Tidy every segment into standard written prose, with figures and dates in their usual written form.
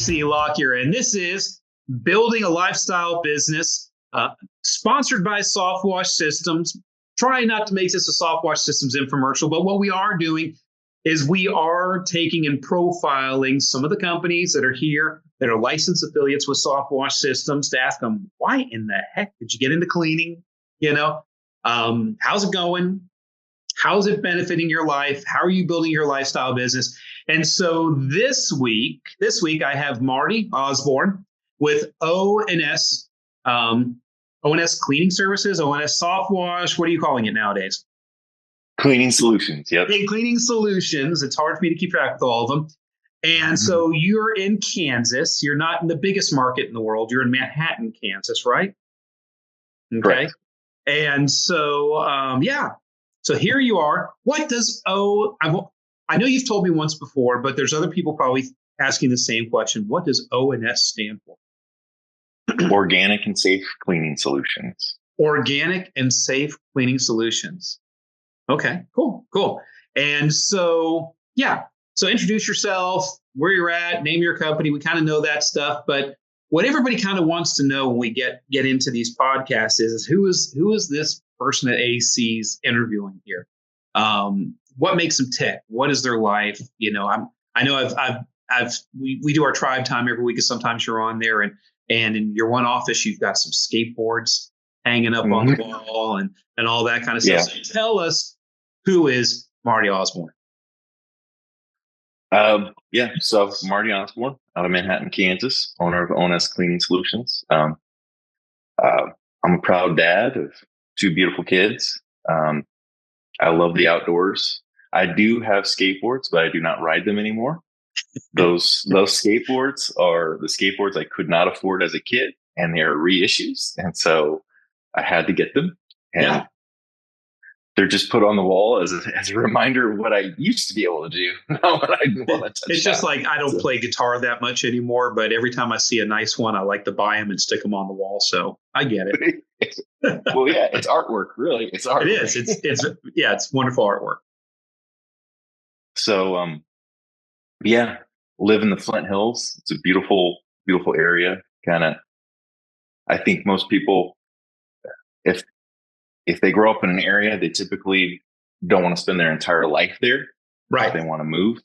AC Lockyer, and this is Building a Lifestyle Business, sponsored by Softwash Systems. Try not to make this a Softwash Systems infomercial, but what we are doing is we are taking and profiling some of the companies that are here that are licensed affiliates with Softwash Systems to ask them, why in the heck did you get into cleaning? How's it going? How's it benefiting your life? How are you building your lifestyle business? And so this week I have Marty Osborn with ONS Cleaning Services, ONS Softwash. What are you calling it nowadays? Cleaning Solutions. Yep. Hey, Cleaning Solutions. It's hard for me to keep track of all of them. And so you're in Kansas. You're not in the biggest market in the world. You're in Manhattan, Kansas, right? Okay. Correct. And so, So here you are. What does I know you've told me once before, but there's other people probably asking the same question. What does ONS stand for? Organic and Safe Cleaning Solutions. Organic and Safe Cleaning Solutions. Okay, cool. And so, so introduce yourself, where you're at, name your company. We kind of know that stuff, but what everybody kind of wants to know when we get into these podcasts is who is this person at AC's interviewing here? What makes them tick? What is their life? We do our tribe time every week, and sometimes you're on there, and in your one office you've got some skateboards hanging up on the wall and all that kind of stuff. Yeah. So tell us, who is Marty Osborn? So Marty Osborn out of Manhattan, Kansas, owner of ONS Cleaning Solutions. I'm a proud dad of two beautiful kids. I love the outdoors. I do have skateboards, but I do not ride them anymore. Those skateboards are the skateboards I could not afford as a kid, and they're reissues. And so I had to get them. And they're just put on the wall as a reminder of what I used to be able to do. Not what I want to touch. It's just like I don't play guitar that much anymore, but every time I see a nice one, I like to buy them and stick them on the wall. So I get it. Well, yeah, it's artwork, really. It's artwork. It is. It's wonderful artwork. So, live in the Flint Hills. It's a beautiful, beautiful area. I think most people, if they grow up in an area, they typically don't want to spend their entire life there. Right. They want to move,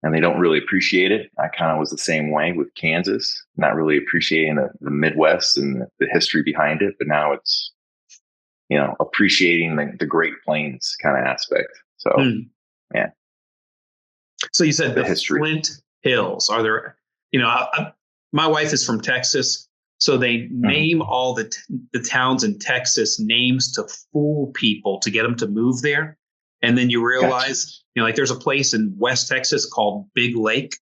and they don't really appreciate it. I kind of was the same way with Kansas, not really appreciating the Midwest and the history behind it. But now it's, appreciating the Great Plains kind of aspect. So, yeah. So you said the history. Flint Hills. Are there, my wife is from Texas. So they name all the towns in Texas names to fool people to get them to move there. And then you realize, like there's a place in West Texas called Big Lake.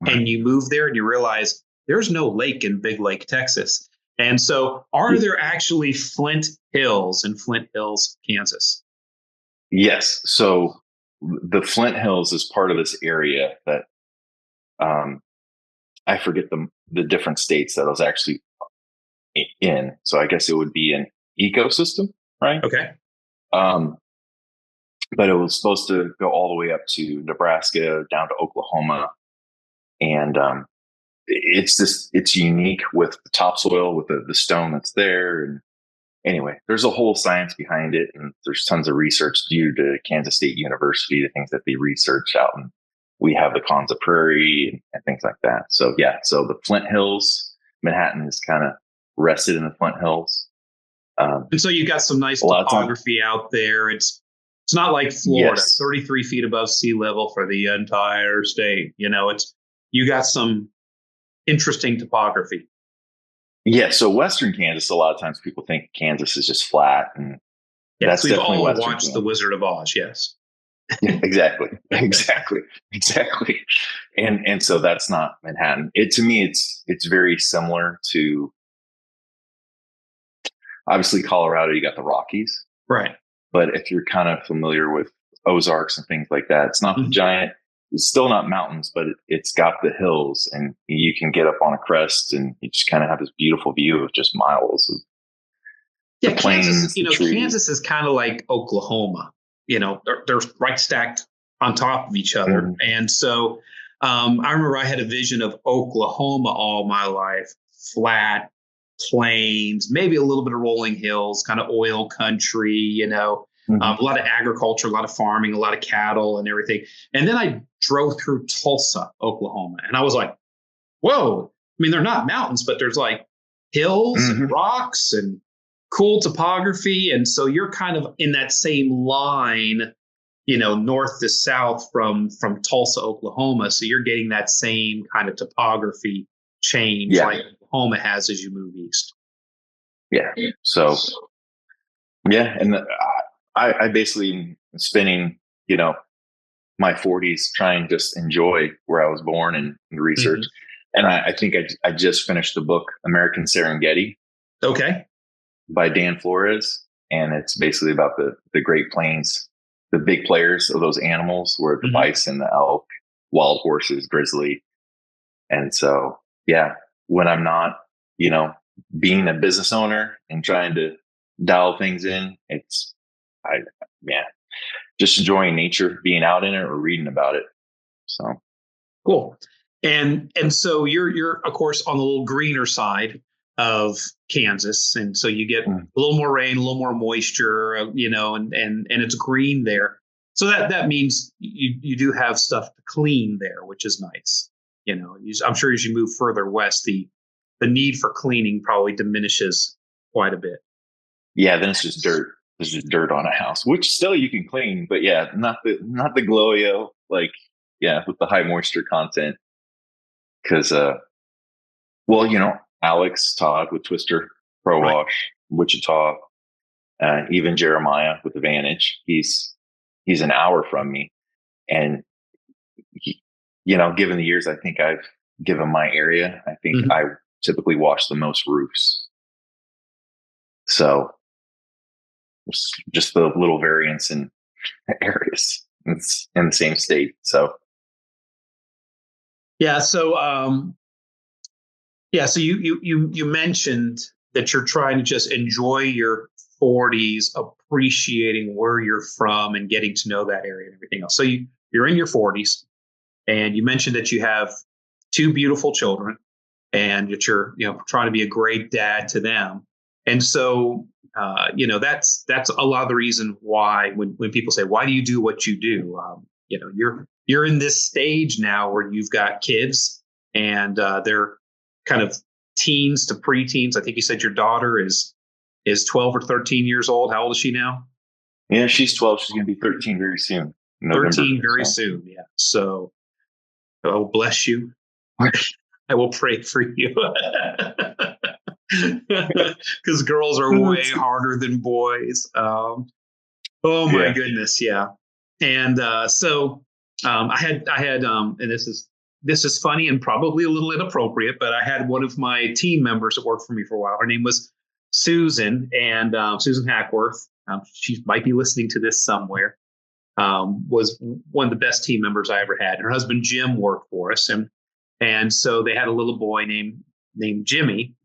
And you move there and you realize there's no lake in Big Lake, Texas. And so are there actually Flint Hills in Flint Hills, Kansas? Yes. So the Flint Hills is part of this area that I forget the different states that I was actually in. So I guess it would be an ecosystem, right? Okay. But it was supposed to go all the way up to Nebraska, down to Oklahoma. And it's unique with the topsoil, with the stone that's there. And anyway, there's a whole science behind it. And there's tons of research due to Kansas State University, the things that they research out. And we have the Konza Prairie and things like that. So, so the Flint Hills, Manhattan is kind of rested in the Flint Hills. And so you got some nice topography out there. It's not like Florida, 33 feet above sea level for the entire state. You got some interesting topography. Yeah. So Western Kansas, a lot of times people think Kansas is just flat, and that's we've definitely all Western watched Kansas. The Wizard of Oz. Yes. Yeah, exactly. And so that's not Manhattan. To me, it's very similar to, obviously, Colorado. You got the Rockies, right? But if you're kind of familiar with Ozarks and things like that, it's not the giant. It's still not mountains, but it's got the hills, and you can get up on a crest, and you just kind of have this beautiful view of just miles of the plains. Kansas is kind of like Oklahoma. They're right stacked on top of each other. And so I remember I had a vision of Oklahoma all my life, flat plains, maybe a little bit of rolling hills, kind of oil country, Mm-hmm. a lot of agriculture, a lot of farming, a lot of cattle and everything. And then I drove through Tulsa, Oklahoma, and I was like, whoa. I mean, they're not mountains, but there's like hills and Mm-hmm. rocks and cool topography. And so you're kind of in that same line, north to south from Tulsa, Oklahoma. So you're getting that same kind of topography change Yeah. like Oklahoma has as you move east. Yeah. So, yeah. And I basically spending, my 40s trying to just enjoy where I was born and research. Mhm. And I think I just finished the book, American Serengeti Okay. by Dan Flores. And it's basically about the Great Plains, the big players of those animals were the Mhm. bison, the elk, wild horses, grizzly. And so, yeah, when I'm not, being a business owner and trying to dial things in, I, yeah, just enjoying nature, being out in it or reading about it. So, Cool. And so you're of course on the little greener side of Kansas, and so you get a little more rain, a little more moisture, and it's green there. So that means you do have stuff to clean there, which is nice. I'm sure as you move further west, the need for cleaning probably diminishes quite a bit. yeah, then it's just dirt. There's just dirt on a house, which still you can clean, but yeah, not the Glow-O, like, yeah, with the high moisture content. Cause, well, Alex Todd with Twister Pro Right. Wash, Wichita, even Jeremiah with Advantage. He's an hour from me. And, given the years, I think I've given my area, I think Mhm. I typically wash the most roofs. So it's just the little variance in areas. It's in the same state. So, Yeah. So you mentioned that you're trying to just enjoy your 40s, appreciating where you're from and getting to know that area and everything else. So you're in your 40s, and you mentioned that you have two beautiful children, and that you're trying to be a great dad to them. And so that's a lot of the reason why when people say, why do you do what you do? You're in this stage now where you've got kids, and they're kind of teens to preteens. I think you said your daughter is 12 or 13 years old. How old is she now? yeah, she's 12. She's going to be 13 very soon, November. 13 very So. soon. Yeah. So, oh, bless you. I will pray for you. Because girls are way harder than boys. Oh my Yeah. goodness, yeah. And I had, and this is funny and probably a little inappropriate, but I had one of my team members that worked for me for a while. Her name was Susan, and Susan Hackworth. She might be listening to this somewhere. Was one of the best team members I ever had. Her husband Jim worked for us, and so they had a little boy named Jimmy,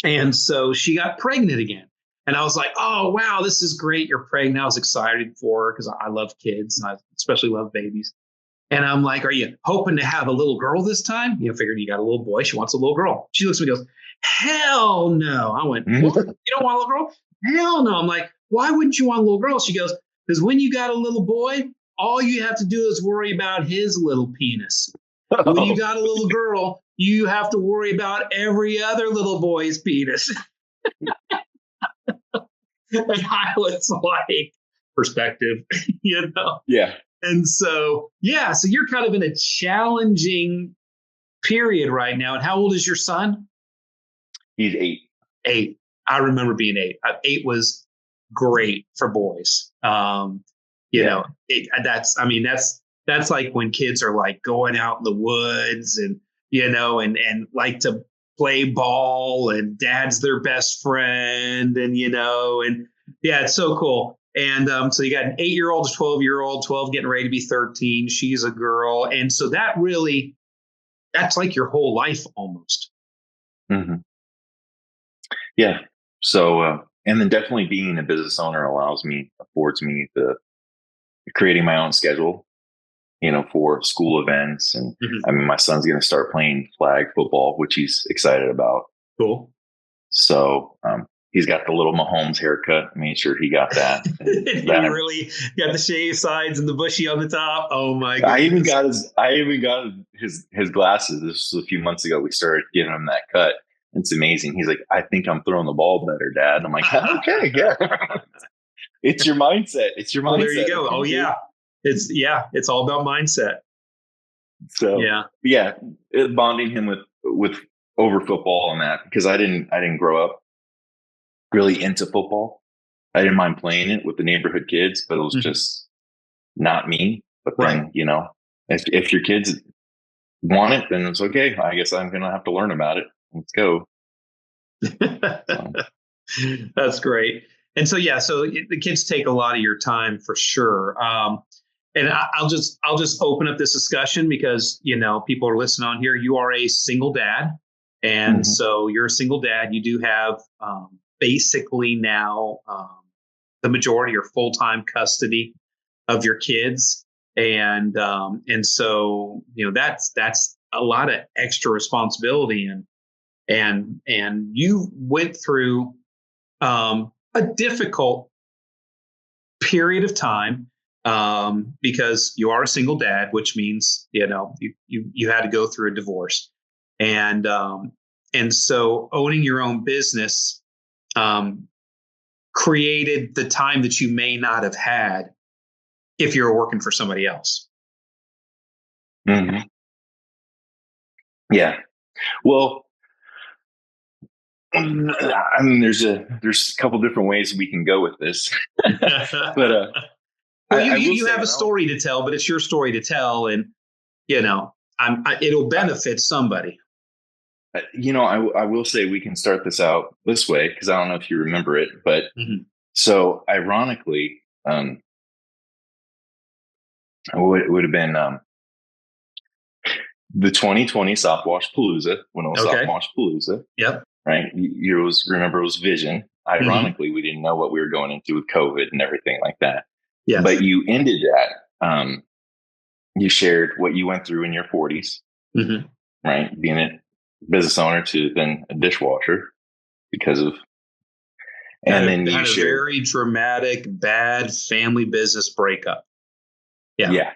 and so she got pregnant again. And I was like, oh, wow, this is great. You're pregnant. I was excited for her because I love kids, and I especially love babies. And I'm like, are you hoping to have a little girl this time? Figuring you got a little boy. She wants a little girl. She looks at me and goes, hell no. I went, what? You don't want a little girl? Hell no. I'm like, why wouldn't you want a little girl? She goes, because when you got a little boy, all you have to do is worry about his little penis. When you got a little girl, you have to worry about every other little boy's penis. And I was like, perspective, Yeah. And so, yeah, so you're kind of in a challenging period right now. And how old is your son? He's 8. 8. I remember being 8. 8 was great for boys. That's like when kids are like going out in the woods and like to play ball, and dad's their best friend, and yeah, it's so cool. And so you got an 8-year-old, a 12-year-old, 12 getting ready to be 13. She's a girl. And so that's like your whole life almost. Mm-hmm. Yeah. So, and then definitely being a business owner affords me the creating my own schedule for school events. And Mhm. I mean, my son's going to start playing flag football, which he's excited about. Cool. So, he's got the little Mahomes haircut. Made sure he got that. And He that really got the shaved sides and the bushy on the top. Oh my I even goodness. got his glasses. This was a few months ago. We started giving him that cut. It's amazing. He's like, I think I'm throwing the ball better, Dad. I'm like, okay, yeah. It's your mindset. It's your mindset. Well, there you go. Oh yeah. It's all about mindset. So yeah, bonding him with over football and that, because I didn't grow up really into football. I didn't mind playing it with the neighborhood kids, but it was just not me. But then, if your kids want it, then it's okay. I guess I'm going to have to learn about it. Let's go. That's great. And so, so the kids take a lot of your time for sure. And I'll just open up this discussion because, people are listening on here. You are a single dad. And so you're a single dad. You do have basically now the majority or full-time custody of your kids. And so, that's a lot of extra responsibility. And you went through a difficult period of time because you are a single dad, which means you had to go through a divorce, and so owning your own business created the time that you may not have had if you were working for somebody else. Mm-hmm. Yeah. Well, I mean, there's a couple different ways we can go with this, but well, you have a story to tell, but it's your story to tell, and it'll benefit somebody. I will say we can start this out this way because I don't know if you remember it, but so ironically, it would have been the 2020 Softwash Palooza when it was Softwash Palooza. Yep. Right. It was Vision. Ironically, we didn't know what we were going into with COVID and everything like that. Yes. But you ended that. You shared what you went through in your 40s, right? Being a business owner to then a dishwasher because of, and then you shared a very dramatic, bad family business breakup. Yeah.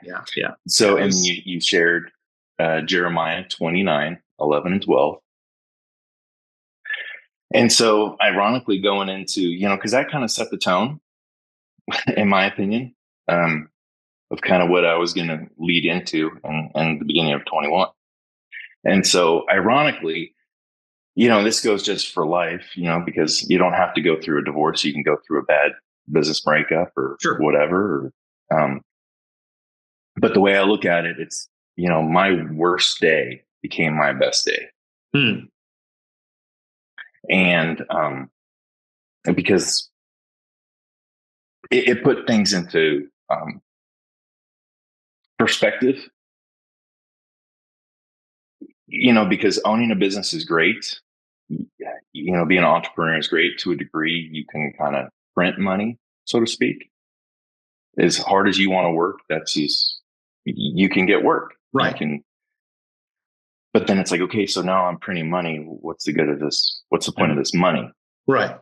So, and you shared Jeremiah 29, 11 and 12. And so ironically going into, because that kind of set the tone, in my opinion, of kind of what I was going to lead into in the beginning of 21. And so ironically, this goes just for life, because you don't have to go through a divorce. You can go through a bad business breakup or whatever. But the way I look at it, it's, my worst day became my best day. And because it put things into perspective, because owning a business is great. Being an entrepreneur is great to a degree. You can kind of print money, so to speak. As hard as you want to work, you can get work. Right. But then it's like, okay, so now I'm printing money. What's the good of this? What's the point of this money? Right.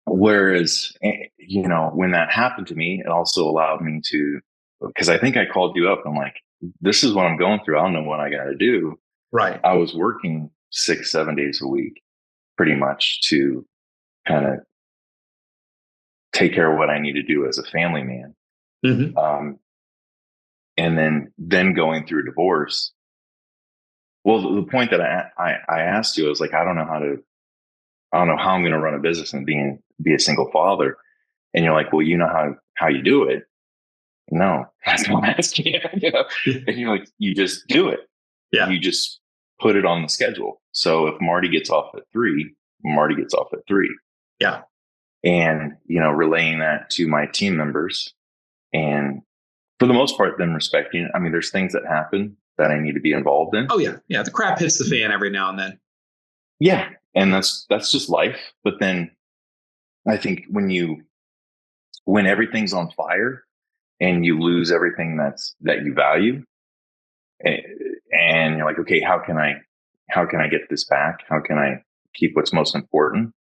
Whereas, when that happened to me, it also allowed me to, because I think I called you up. I'm like, this is what I'm going through. I don't know what I got to do. Right. I was working 6-7 days a week, pretty much, to kind of take care of what I need to do as a family man. And then going through a divorce. Well, the point that I asked you, I was like, I don't know how I'm going to run a business and be a single father. And you're like, well, you know how you do it. No, that's what I'm asking you. And you're like, you just do it. Yeah. You just put it on the schedule. So if Marty gets off at 3, Marty gets off at 3. Yeah. And, relaying that to my team members, and for the most part, them respecting it. I mean, there's things that happen that I need to be involved in. Oh yeah. Yeah. The crap hits the fan every now and then. Yeah. And that's just life. But then I think when everything's on fire and you lose everything that you value. And you're like, okay, how can I get this back? How can I keep what's most important?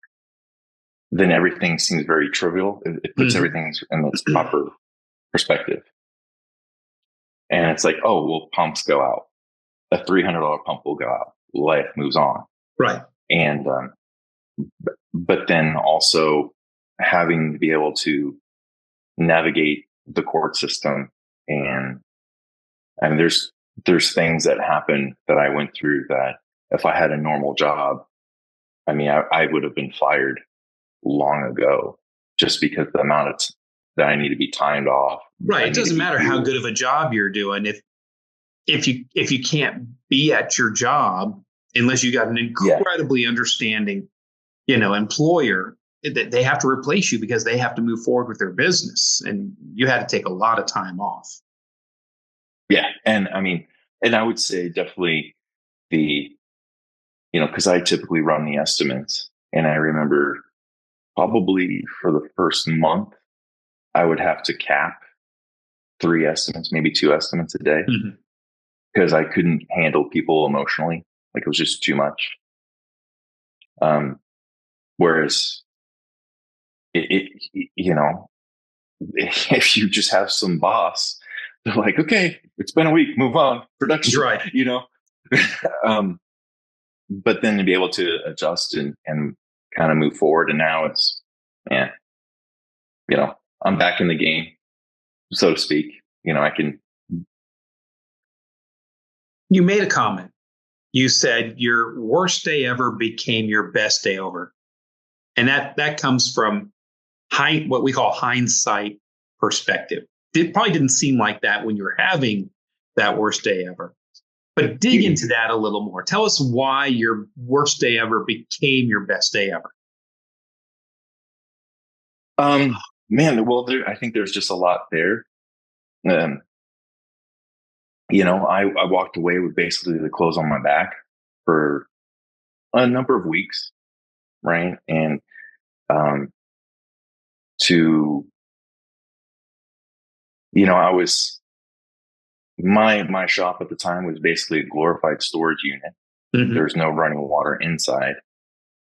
Then everything seems very trivial. It puts everything in its proper perspective. And it's like, oh, well, pumps go out. A $300 pump will go out. Life moves on. Right. And, but then also having to be able to navigate the court system. And there's things that happen that I went through that if I had a normal job, I mean, I would have been fired long ago just because the amount of that I need to be timed off. Right. It doesn't matter how good of a job you're doing. If you can't be at your job unless you got an incredibly understanding, employer, that they have to replace you because they have to move forward with their business, and you had to take a lot of time off. Yeah. And I mean, and I would say definitely because I typically run the estimates, and I remember probably for the first month, I would have to cap 3 estimates, maybe 2 estimates a day, because I couldn't handle people emotionally. Like, it was just too much. Whereas if you just have some boss, they're like, okay, it's been a week, move on, production, right. But then to be able to adjust and kind of move forward. And now it's, I'm back in the game, so to speak. You made a comment. You said your worst day ever became your best day over. And that comes from what we call hindsight perspective. It probably didn't seem like that when you were having that worst day ever. But dig into that a little more. Tell us why your worst day ever became your best day ever. Well, I think there's just a lot there. I walked away with basically the clothes on my back for a number of weeks, right? And I was my shop at the time was basically a glorified storage unit. There's no running water inside.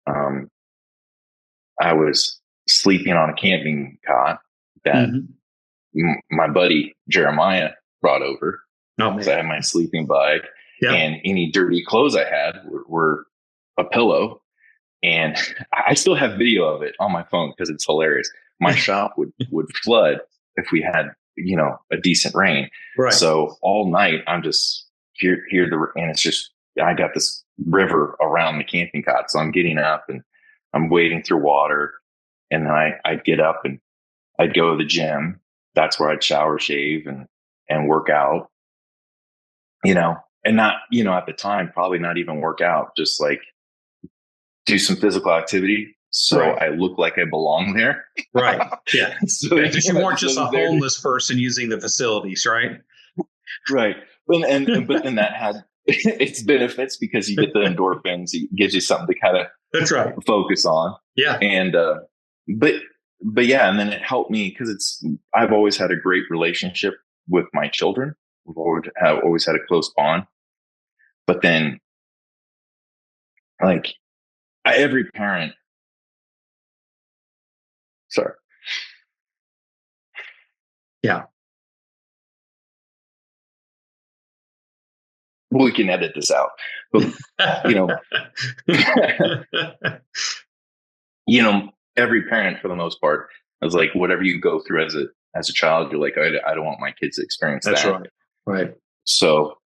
I was sleeping on a camping cot that my buddy Jeremiah brought over. So I had my sleeping bag, and any dirty clothes I had were a pillow. And I still have video of it on my phone because it's hilarious. My shop would flood if we had, a decent rain. Right. So all night I'm just and it's just, I got this river around the camping cot. So I'm getting up and I'm wading through water, and then I'd get up and I'd go to the gym. That's where I'd shower, shave, and work out, and not, at the time, probably not even work out, just like do some physical activity. So I look like I belong there. Right. Yeah. So because you weren't just a homeless person using the facilities, right? Right. But then that had its benefits because you get the endorphins. It gives you something to kind of focus on. Yeah. And but yeah, and then it helped me because I've always had a great relationship with my children. We've always had a close bond. But then, like, every parent. Sorry. Yeah. We can edit this out, but every parent for the most part is like, whatever you go through as a child, you're like, I don't want my kids to experience that. That's right. Right. So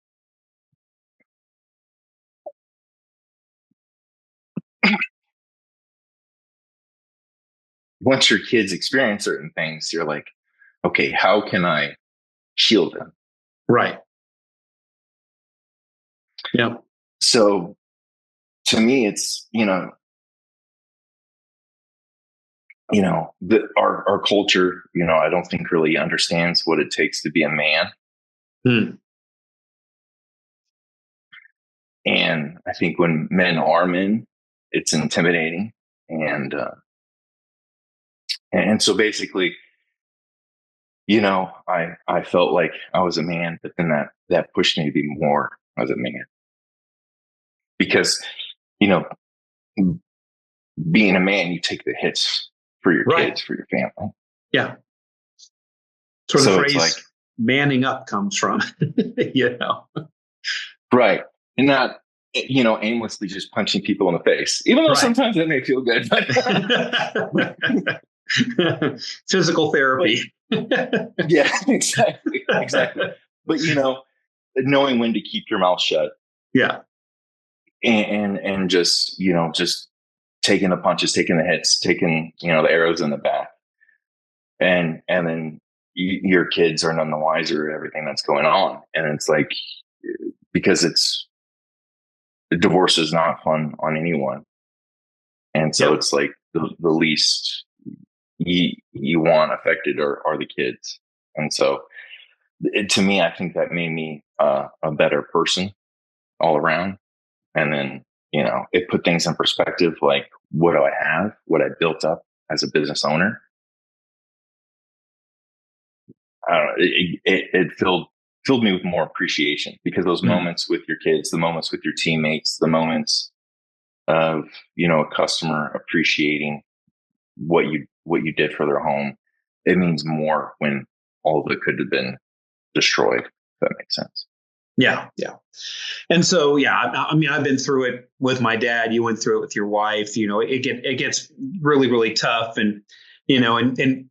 once your kids experience certain things, you're like, okay, how can I shield them? Right. Yeah. So to me, it's, our culture, I don't think really understands what it takes to be a man. And I think when men are men, it's intimidating. And so basically, I felt like I was a man, but then that pushed me to be more as a man because, you know, being a man, you take the hits for your Right. kids, for your family. Yeah. That's where the So it's like, phrase manning up comes from, right. And not, aimlessly just punching people in the face, even though Right. sometimes that may feel good. Physical therapy. Yeah, exactly. Exactly. But, knowing when to keep your mouth shut Yeah. and just taking the punches, taking the hits, taking, the arrows in the back. And then your kids are none the wiser at everything that's going on. And it's like, because divorce is not fun on anyone. And so it's like the least you want affected are the kids. And so to me, I think that made me a better person all around. And then, it put things in perspective, like what do I have, what I built up as a business owner. It filled me with more appreciation because those moments with your kids, the moments with your teammates, the moments of, a customer appreciating what you did for their home, it means more when all of it could have been destroyed, if that makes sense. Yeah. Yeah. And so, I mean, I've been through it with my dad. You went through it with your wife. It gets really, really tough. And, and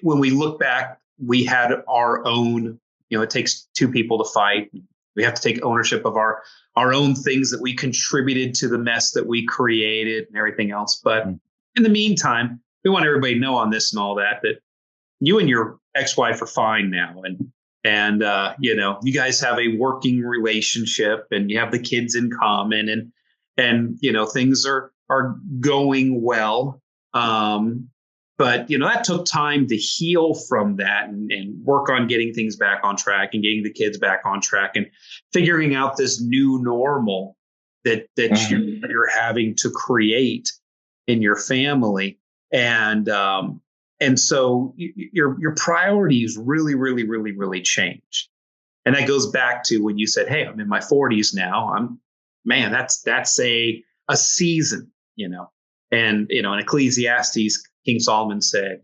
when we look back, we had our own, it takes two people to fight. We have to take ownership of our own things that we contributed to the mess that we created and everything else. But in the meantime, we want everybody to know on this and all that you and your ex-wife are fine now. And you guys have a working relationship and you have the kids in common and things are going well. But that took time to heal from that and work on getting things back on track and getting the kids back on track and figuring out this new normal that you're having to create in your family. And so your priorities really, really, really, really change. And that goes back to when you said, "Hey, I'm in my 40s now. That's a season, And in Ecclesiastes, King Solomon said,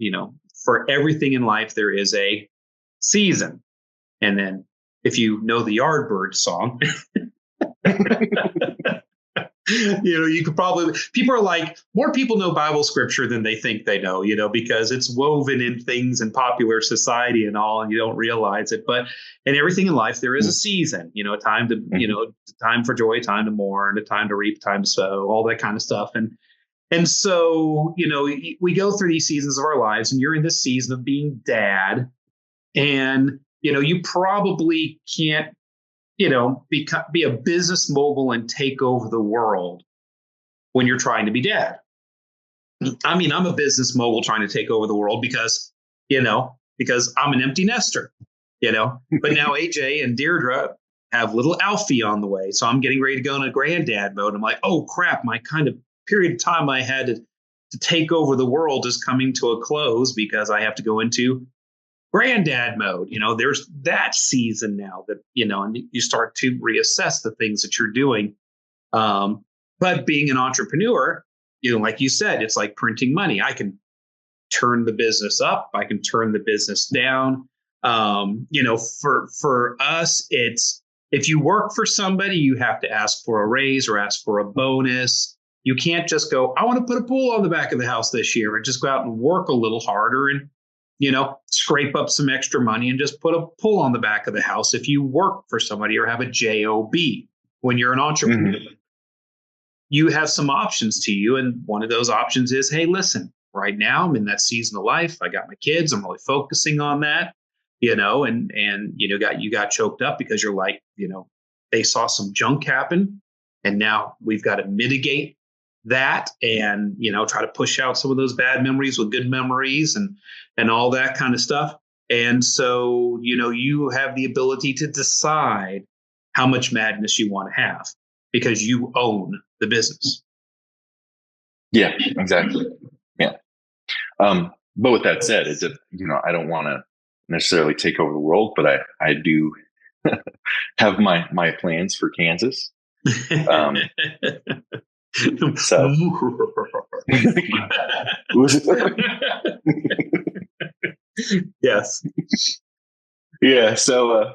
for everything in life there is a season. And then if you know the Yardbird song, you could probably, people are like, more people know Bible scripture than they think they know, because it's woven in things in popular society and all, and you don't realize it. But in everything in life, there is a season, a time to, time for joy, time to mourn, a time to reap, time to sow, all that kind of stuff. And so, we go through these seasons of our lives, and you're in this season of being dad, and, you probably can't be a business mogul and take over the world when you're trying to be dad. I mean, I'm a business mogul trying to take over the world because I'm an empty nester, but now AJ and Deirdre have little Alfie on the way. So I'm getting ready to go into granddad mode. I'm like, oh crap, my kind of period of time I had to take over the world is coming to a close because I have to go into granddad mode. There's that season now that, and you start to reassess the things that you're doing. But being an entrepreneur, like you said, it's like printing money. I can turn the business up. I can turn the business down. For us, it's, if you work for somebody, you have to ask for a raise or ask for a bonus. You can't just go, I want to put a pool on the back of the house this year, and just go out and work a little harder and, scrape up some extra money and just put a pool on the back of the house. If you work for somebody or have a job, when you're an entrepreneur, you have some options to you. And one of those options is, hey, listen, right now I'm in that season of life. I got my kids. I'm really focusing on that, and you got choked up because you're like, they saw some junk happen. And now we've got to mitigate that and, try to push out some of those bad memories with good memories and all that kind of stuff. And so, you have the ability to decide how much madness you want to have because you own the business. Yeah, exactly. Yeah. But with that said, it's I don't want to necessarily take over the world, but I do have my plans for Kansas. So yes. Yeah. So,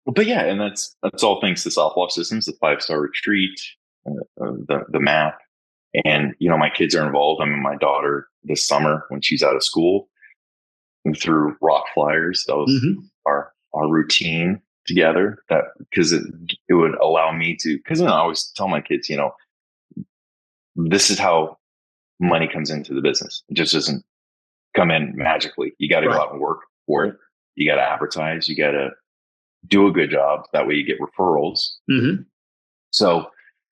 but yeah, and that's all thanks to Softwash Systems, the 5-star retreat, the map, and my kids are involved. I mean, my daughter this summer when she's out of school, we threw rock flyers. That was our routine together. That because it would allow me to, because I always tell my kids, this is how money comes into the business. It just doesn't come in magically. You got to go out and work for it. You got to advertise. You got to do a good job. That way you get referrals. So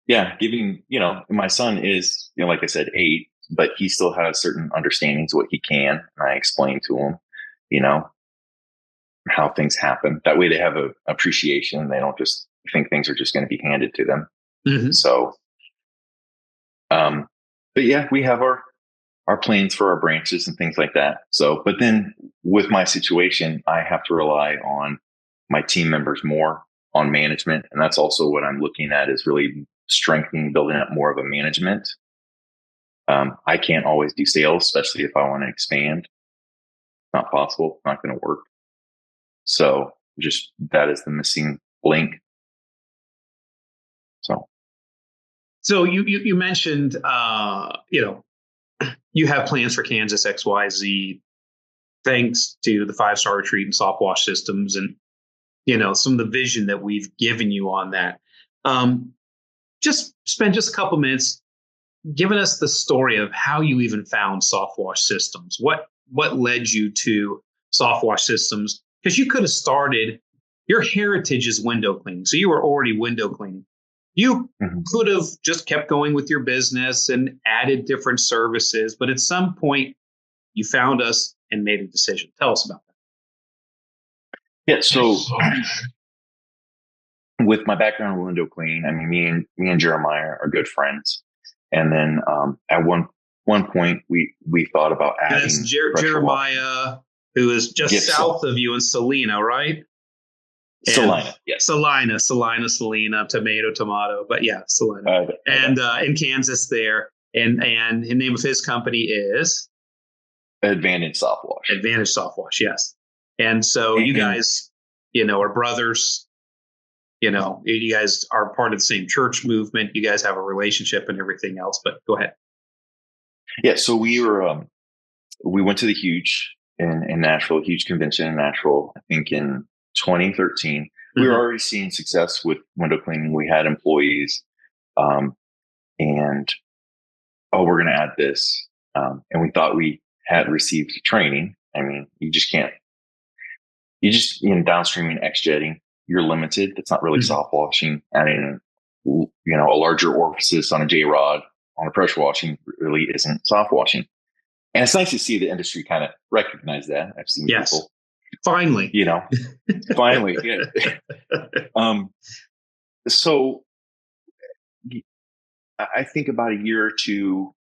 yeah, giving, my son is, like I said, 8, but he still has certain understandings of what he can. And I explain to him, how things happen. That way they have a appreciation. They don't just think things are just going to be handed to them. So, but yeah, we have our plans for our branches and things like that. So, but then with my situation, I have to rely on my team members more, on management. And that's also what I'm looking at, is really strengthening, building up more of a management. I can't always do sales, especially if I want to expand. Not possible. Not going to work. So just that is the missing link. So you mentioned, you have plans for Kansas XYZ, thanks to the 5-star retreat and Softwash Systems, and some of the vision that we've given you on that. Just spend just a couple minutes giving us the story of how you even found Softwash Systems. What led you to Softwash Systems? Because you could have started, your heritage is window cleaning, so you were already window cleaning. You could have just kept going with your business and added different services, but at some point you found us and made a decision. Tell us about that. Yeah. So with my background in window cleaning, I mean, me and Jeremiah are good friends. And then at one point we thought about adding. And that's Jeremiah, who is just south of you in Salina, right? Salina, yes. Salina, tomato. But yeah, Salina. And in Kansas there. And the name of his company is? Advantage Softwash. Advantage Softwash, yes. And so you guys, are brothers. You guys are part of the same church movement. You guys have a relationship and everything else. But go ahead. Yeah, so we went to the Huge in Nashville, huge convention in Nashville, I think in 2013. We were already seeing success with window cleaning. We had employees, and we're going to add this. And we thought we had received training. I mean, you just downstreaming, X-jetting, you're limited. It's not really soft washing. Adding, a larger orifice on a J-rod on a pressure washing really isn't soft washing. And it's nice to see the industry kind of recognize that. I've seen people. Finally. Finally. Yeah. So I think about a year or two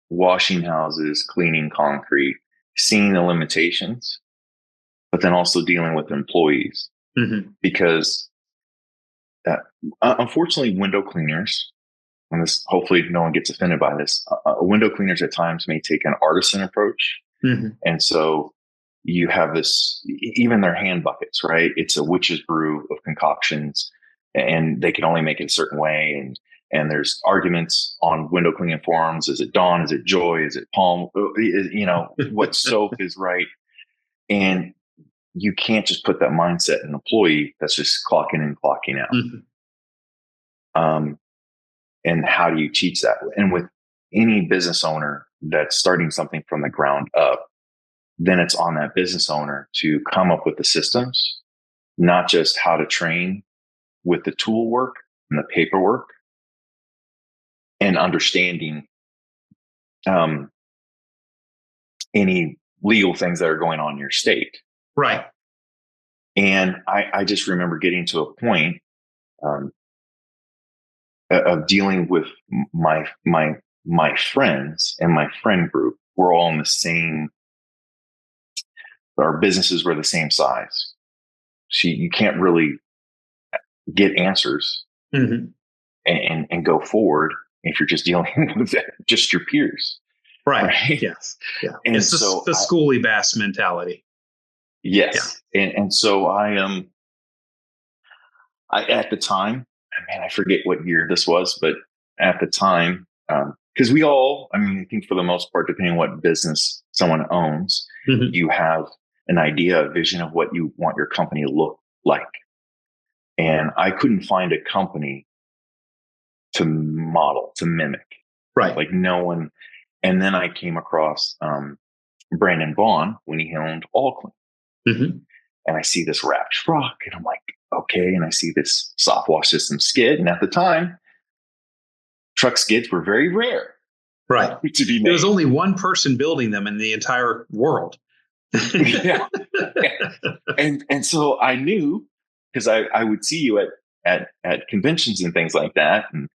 washing houses, cleaning concrete, seeing the limitations, but then also dealing with employees. Because unfortunately, window cleaners, and this, hopefully no one gets offended by this, window cleaners at times may take an artisan approach. And so you have this, even their hand buckets, right? It's a witch's brew of concoctions, and they can only make it a certain way. And there's arguments on window cleaning forums. Is it Dawn? Is it Joy? Is it Palm? What soap is right? And you can't just put that mindset in an employee that's just clocking in, clocking out. And how do you teach that? And with any business owner that's starting something from the ground up, then it's on that business owner to come up with the systems, not just how to train with the tool work and the paperwork, and understanding any legal things that are going on in your state. Right. And I just remember getting to a point of dealing with my friends and my friend group. We're all in the same our businesses were the same size. You can't really get answers Mm-hmm. and go forward if you're just dealing with just your peers. Right. Right. Yes. Yeah. And It's so the schooly bass mentality. yes. Yeah. And so I at the time, man, I forget what year this was, but at the time, because we all, I mean, I think for the most part, depending on what business someone owns, Mm-hmm. you have an idea, a vision of what you want your company to look like. And I couldn't find a company to model, to mimic. Right. Like no one. And then I came across Brandon Vaughn when he owned All Clean. Mm-hmm. And I see this wrap truck and I'm like, okay. And I see this soft wash system skid. And at the time, truck skids were very rare. Right. To be made. There was only one person building them in the entire world. Yeah. And so I knew, because I would see you at conventions and things like that. And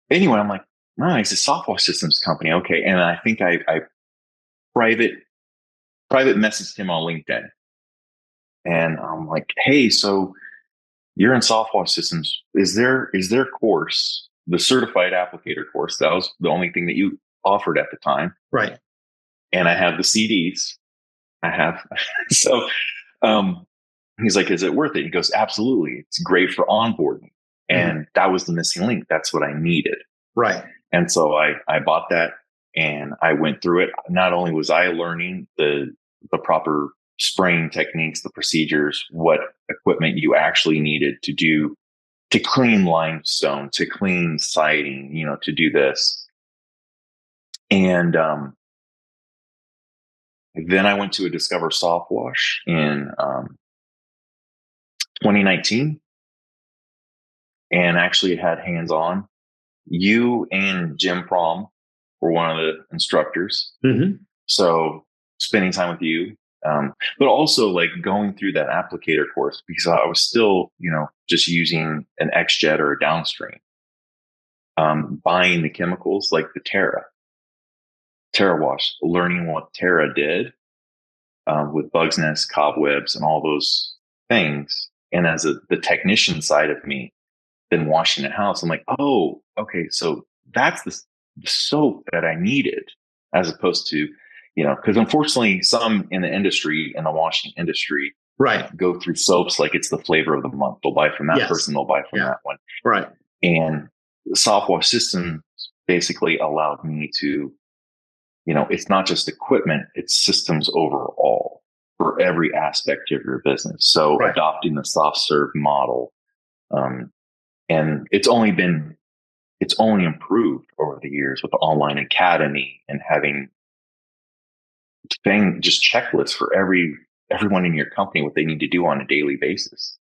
anyway, I'm like, no, it's a soft wash systems company. Okay. And I think I private messaged him on LinkedIn. And I'm like, hey, so you're in soft wash systems. Is there course, the certified applicator course? That was the only thing that you offered at the time. Right. And I have the CDs. I have. So he's like, is it worth it? He goes, absolutely. It's great for onboarding. And that was the missing link. That's what I needed. Right. And so I bought that and I went through it. Not only was I learning the proper spraying techniques, the procedures, what equipment you actually needed to do to clean limestone, to clean siding, to do this. And then I went to a Discover Soft Wash in 2019 and actually had hands-on. You and Jim Prom were one of the instructors. Mm-hmm. So spending time with you, but also like going through that applicator course because I was still, just using an XJet or a downstream, buying the chemicals like the Terra Wash, learning what Terra did with bugs nests, cobwebs, and all those things. And as the technician side of me, then washing a house, I'm like, oh, okay, so that's the soap that I needed, as opposed to, because unfortunately, some in the industry, in the washing industry, right, go through soaps like it's the flavor of the month. They'll buy from that person, they'll buy from that one, right. And the soft wash system basically allowed me to, it's not just equipment, it's systems overall for every aspect of your business. So adopting the soft serve model, and it's only improved over the years with the online academy and having just checklists for everyone in your company, what they need to do on a daily basis.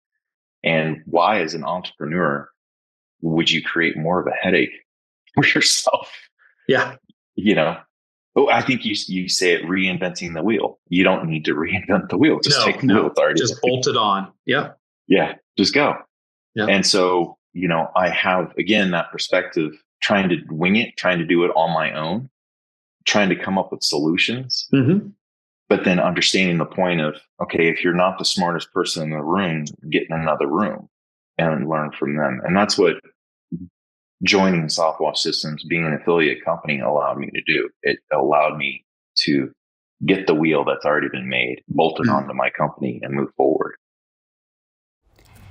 And why, as an entrepreneur, would you create more of a headache for yourself? Yeah. I think you say it, reinventing the wheel. You don't need to reinvent the wheel. Just take the wheel. It's already just bolt it on. Yeah. Yeah. Just go. Yeah. And so, I have, again, that perspective, trying to wing it, trying to do it on my own, trying to come up with solutions, but then understanding the point of, okay, if you're not the smartest person in the room, get in another room and learn from them. And that's what joining Soft Wash Systems, being an affiliate company, allowed me to do. It allowed me to get the wheel that's already been made, bolt it onto my company, and move forward.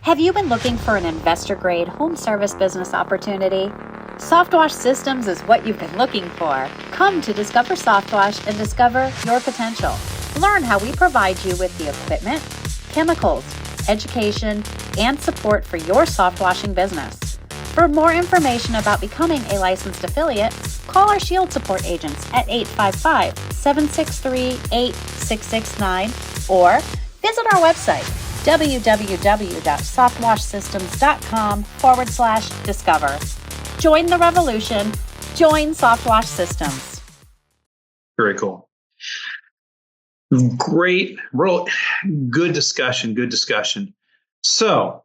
Have you been looking for an investor-grade home service business opportunity? Softwash Systems is what you've been looking for. Come to Discover Softwash and discover your potential. Learn how we provide you with the equipment, chemicals, education, and support for your soft washing business. For more information about becoming a licensed affiliate, call our Shield support agents at 855-763-8669 or visit our website, www.softwashsystems.com/discover. Join the revolution. Join Softwash Systems. Very cool. Great. Good discussion. So,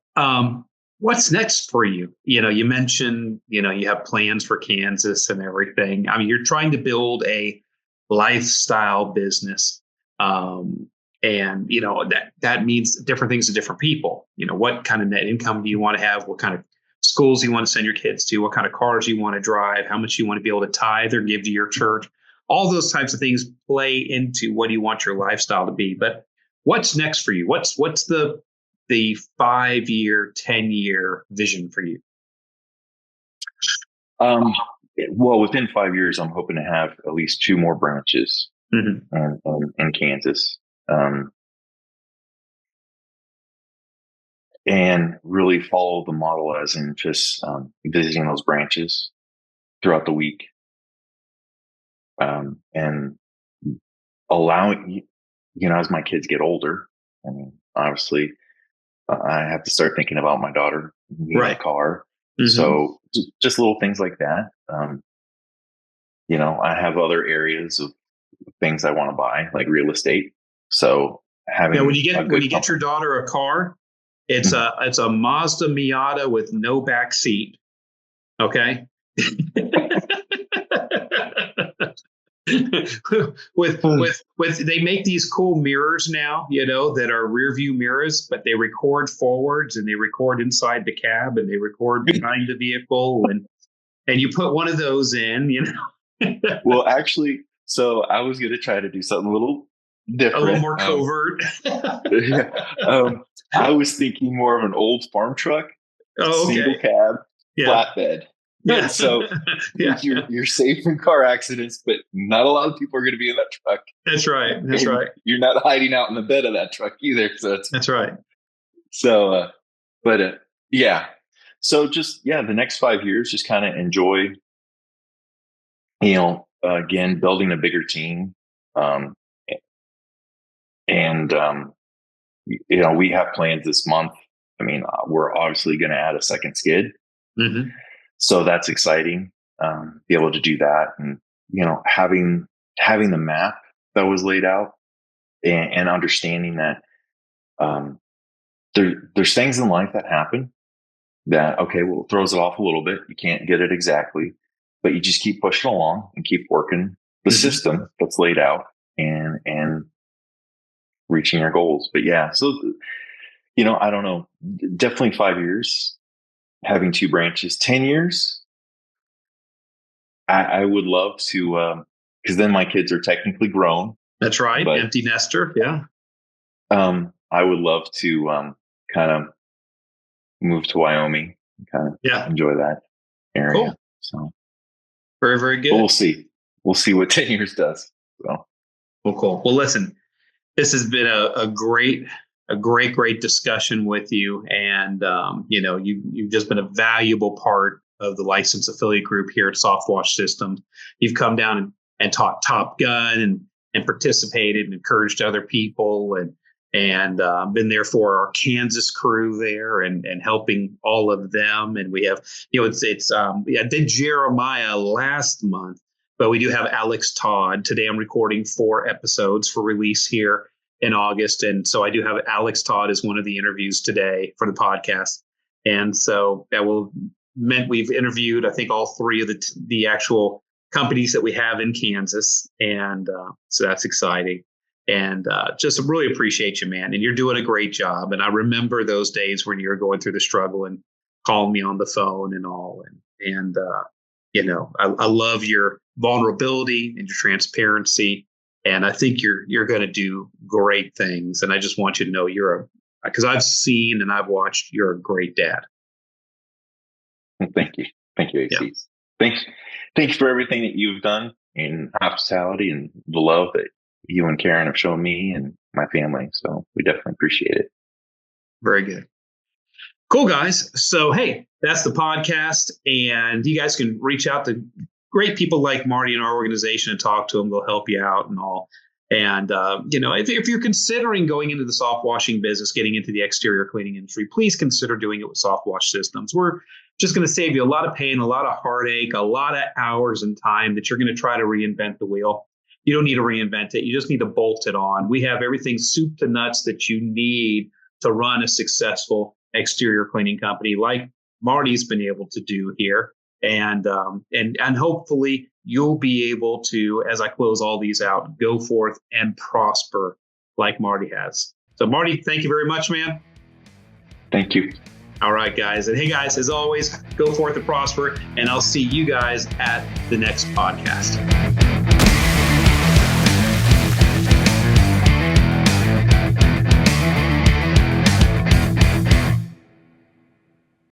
what's next for you? You mentioned, you have plans for Kansas and everything. I mean, you're trying to build a lifestyle business. And, that means different things to different people. What kind of net income do you want to have? What kind of schools you want to send your kids to? What kind of cars you want to drive? How much you want to be able to tithe or give to your church? All those types of things play into what do you want your lifestyle to be. But what's next for you? What's the 5-year, 10-year vision for you? Well, within 5 years, I'm hoping to have at least 2 more branches in Kansas. And really follow the model as in just visiting those branches throughout the week, and allowing, as my kids get older, I mean, obviously, I have to start thinking about my daughter needing a car. So just little things like that. I have other areas of things I want to buy, like real estate. So when you get your daughter a car, it's a Mazda Miata with no back seat. Okay. with they make these cool mirrors now, that are rear view mirrors, but they record forwards and they record inside the cab and they record behind the vehicle, and you put one of those in, Well, actually, so I was going to try to do something a little different, a little more covert. I was thinking more of an old farm truck, single cab, flatbed. Yeah. So you're safe from car accidents, but not a lot of people are going to be in that truck. That's right. You're not hiding out in the bed of that truck either. So that's right. So, yeah. So just, the next 5 years, just kind of enjoy, again, building a bigger team. We have plans this month. I mean, we're obviously going to add a second skid. So that's exciting, be able to do that. And, having the map that was laid out and understanding that there's things in life that happen that, it throws it off a little bit. You can't get it exactly, but you just keep pushing along and keep working the system that's laid out and reaching your goals. But so, I don't know, definitely 5 years. Having 2 branches, 10 years. I would love to, because then my kids are technically grown. That's right. But, empty nester. Yeah. I would love to kind of move to Wyoming, kind of enjoy that area. Cool. So very, very good. But we'll see. We'll see what 10 years does. So. Well, cool. Well, listen, this has been a great discussion with you. And, you've just been a valuable part of the licensed affiliate group here at Softwash Systems. You've come down and taught Top Gun and participated and encouraged other people and been there for our Kansas crew there and helping all of them. And we have, I did Jeremiah last month, but we do have Alex Todd. Today I'm recording 4 episodes for release here in August. And so I do have Alex Todd as one of the interviews today for the podcast. And so that meant we've interviewed, I think, all 3 of the actual companies that we have in Kansas. And so that's exciting. And just really appreciate you, man. And you're doing a great job. And I remember those days when you were going through the struggle and calling me on the phone and all. And I love your vulnerability and your transparency. And I think you're going to do great things. And I just want you to know because I've seen and I've watched, you're a great dad. Thank you. Thank you, AC. Yeah. Thanks for everything that you've done in hospitality and the love that you and Karen have shown me and my family. So we definitely appreciate it. Very good. Cool, guys. So, hey, that's the podcast. And you guys can reach out to great people like Marty in our organization and talk to them. They'll help you out and all. And, if you're considering going into the soft washing business, getting into the exterior cleaning industry, please consider doing it with Softwash Systems. We're just going to save you a lot of pain, a lot of heartache, a lot of hours and time that you're going to try to reinvent the wheel. You don't need to reinvent it. You just need to bolt it on. We have everything soup to nuts that you need to run a successful exterior cleaning company like Marty's been able to do here. and hopefully you'll be able to, as I close all these out, go forth and prosper like Marty has. So Marty, thank you very much, man. Thank you. All right, guys. And hey, guys, as always, go forth and prosper, and I'll see you guys at the next podcast.